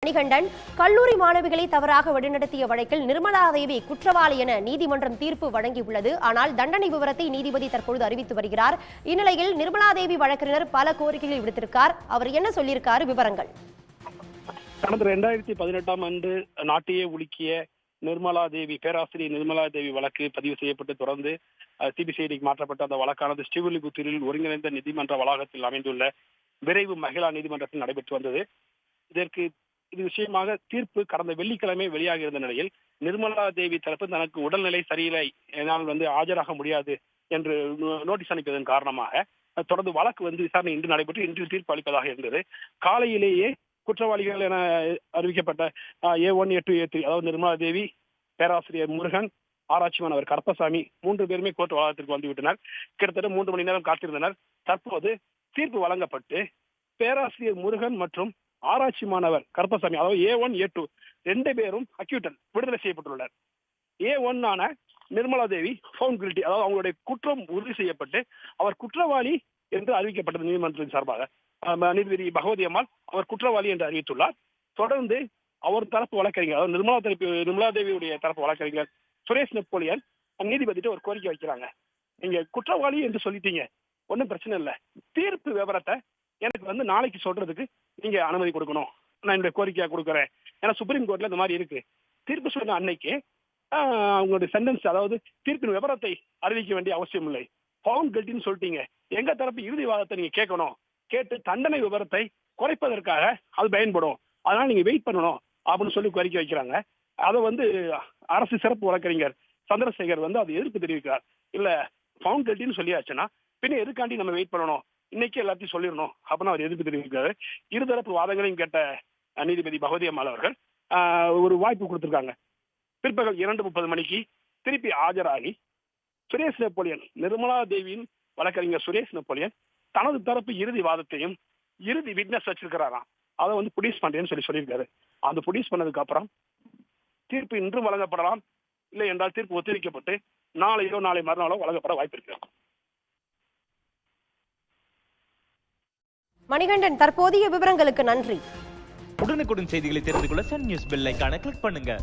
மணிகண்டன், கல்லூரி மாணவிகளை தவறாக வழிநடத்திய வழக்கில் நிர்மலா தேவி குற்றவாளி என நீதிமன்றம் தீர்ப்பு வழங்கியுள்ளது. ஆனால் தண்டனை விவரத்தை நீதிபதி தற்பொழுது அறிவித்து வருகிறார். இந்நிலையில் நிர்மலா தேவி வழக்கறிஞர் பல கோரிக்கைகள் விடுத்திருக்கார். அவர் என்ன சொல்லியிருக்காரு? விவரங்கள். கடந்த 2018ஆம் ஆண்டு நாட்டையே உலுக்கிய நிர்மலா தேவி, பேராசிரியர் நிர்மலா தேவி வழக்கு பதிவு செய்யப்பட்டு தொடர்ந்து சிபிசிஐடிக்கு மாற்றப்பட்ட அந்த வழக்கானது ஸ்ரீவில்லிபுத்தூரில் ஒருங்கிணைந்த நீதிமன்ற வளாகத்தில் அமைந்துள்ள விரைவு மகிழா நீதிமன்றத்தில் நடைபெற்று வந்தது. இது விஷயமாக தீர்ப்பு கடந்த வெள்ளிக்கிழமை வெளியாக இருந்த நிலையில் நிர்மலா தேவி தரப்பு தனக்கு உடல்நிலை சரியில்லை, என்னால் ஆஜராக முடியாது என்று நோட்டீஸ் அனுப்பியதன் காரணமாக தொடர்ந்து வழக்கு விசாரணை இன்று நடைபெற்று இன்று தீர்ப்பு அளிப்பதாக இருந்தது. காலையிலேயே குற்றவாளிகள் என அறிவிக்கப்பட்ட A1, A2, A3, அதாவது நிர்மலா தேவி, பேராசிரியர் முருகன், ஆராய்ச்சி மாணவர் கருப்பசாமி 3 பேருமே கோர்ட் வளாகத்திற்கு வந்துவிட்டனர். கிட்டத்தட்ட 3 மணி நேரம் காத்திருந்தனர். தற்போது தீர்ப்பு வழங்கப்பட்டு பேராசிரியர் முருகன் மற்றும் ஆராய்ச்சி மாணவர் கருப்பசாமி, அதாவது A1, A2 2 பேரும் அக்யூட்டன் விடுதலை செய்யப்பட்டுள்ளனர். A1 ஆன நிர்மலா தேவி ஃபவுண்ட் கில்ட்டி, அதாவது அவங்களுடைய குற்றம் உறுதி செய்யப்பட்டு அவர் குற்றவாளி என்று அறிவிக்கப்பட்டது. நீதிமன்றத்தின் சார்பாக நீதிபதி பகவதி அம்மாள் அவர் குற்றவாளி என்று அறிவித்துள்ளார். தொடர்ந்து அவர் தரப்பு வழக்கறிஞர், அதாவது நிர்மலா தேவியுடைய தரப்பு வழக்கறிஞர் சுரேஷ் நெப்போலியன் நீதிபதிட்டு ஒரு கோரிக்கை வைக்கிறாங்க. நீங்க குற்றவாளி என்று சொல்லிட்டீங்க, ஒன்றும் பிரச்சனை இல்லை, தீர்ப்பு விவரத்தை எனக்கு நாளைக்கு சொல்றதுக்கு நீங்க அனுமதி கொடுக்கணும், நான் இந்த கோரிக்கையா கொடுக்குறேன். ஏன்னா சுப்ரீம் கோர்ட்ல இந்த மாதிரி இருக்கு. தீர்ப்பு சொன்ன அன்னைக்கு அவங்களுடைய சென்டென்ஸ், அதாவது தீர்ப்பின் விவரத்தை அறிவிக்க வேண்டிய அவசியம் இல்லை. ஃபவுண்ட் கில்ட்டின்னு சொல்லிட்டீங்க, எங்க தரப்பு இறுதி வாதத்தை நீங்க கேட்கணும், கேட்டு தண்டனை விவரத்தை குறைப்பதற்காக அது பயன்படும், அதனால நீங்க வெயிட் பண்ணணும் அப்படின்னு சொல்லி கோரிக்கை வைக்கிறாங்க. அதை அரசு சிறப்பு வழக்கறிஞர் சந்திரசேகர் அது எதிர்ப்பு தெரிவிக்கிறார். இல்ல ஃபவுண்ட் கில்ட்டின்னு சொல்லியாச்சுன்னா பின்ன எதுக்காண்டி நம்ம வெயிட் பண்ணணும், இன்னைக்கு எல்லாத்தையும் சொல்லிடணும் அப்படின்னு அவர் எதிர்ப்பு தெரிவிக்கிறாரு. இருதரப்பு வாதங்களையும் கேட்ட நீதிபதி பகவதி அம்மாள் அவர்கள் ஒரு வாய்ப்பு கொடுத்திருக்காங்க. பிற்பகல் 2:30 மணிக்கு திருப்பி ஆஜராகி சுரேஷ் நெப்போலியன், நிர்மலா தேவியின் வழக்கறிஞர் சுரேஷ் நெப்போலியன் தனது தரப்பு இறுதி வாதத்தையும் இறுதி விட்னஸ் வச்சிருக்கிறாராம், அதை ப்ரொடியூஸ் பண்றேன்னு சொல்லியிருக்காரு. அந்த ப்ரொடியூஸ் பண்ணதுக்கு அப்புறம் தீர்ப்பு இன்றும் வழங்கப்படலாம், இல்லை என்றால் தீர்ப்பு ஒத்திவைக்கப்பட்டு நாளையோ நாளை மறுநாளோ வழங்கப்பட வாய்ப்பு இருக்கு. மணிகண்டன், தற்போதைய விவரங்களுக்கு நன்றி. உடனுக்குடன் செய்திகளை தெரிந்து கொள்ள சன் நியூஸ் பெல் ஐகானை கிளிக் பண்ணுங்க.